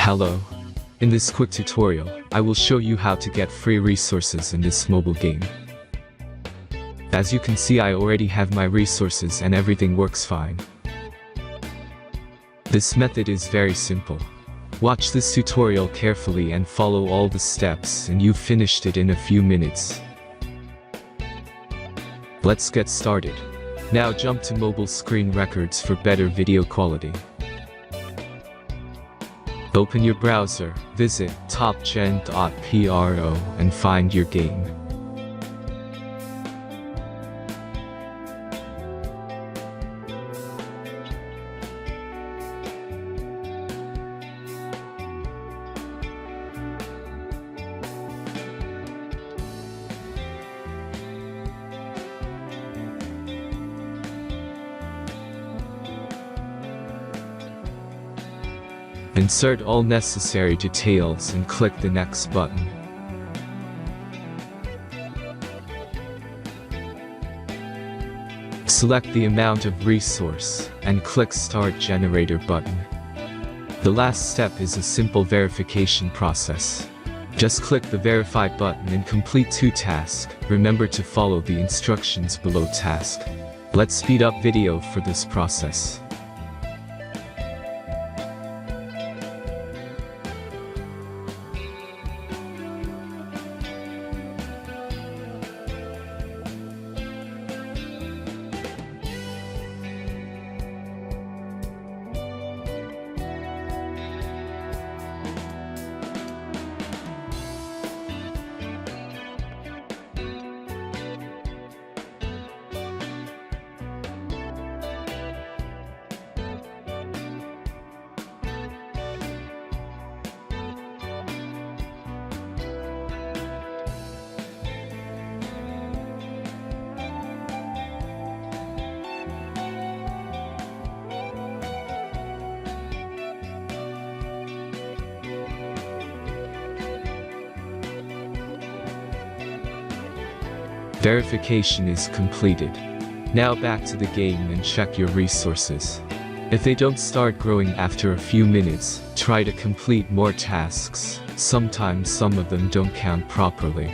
Hello. In this quick tutorial, I will show you how to get free resources in this mobile game. As you can see, I already have my resources and everything works fine. This method is very simple. Watch this tutorial carefully and follow all the steps and you've finished it in a few minutes. Let's get started. Now jump to mobile screen records for better video quality. Open your browser, visit topgen.pro and find your game. Insert all necessary details and click the next button. Select the amount of resource and click Start Generator button. The last step is a simple verification process. Just click the Verify button and complete 2 tasks. Remember to follow the instructions below task. Let's speed up video for this process. Verification is completed. Now back to the game and check your resources. If they don't start growing after a few minutes, try to complete more tasks. Sometimes some of them don't count properly.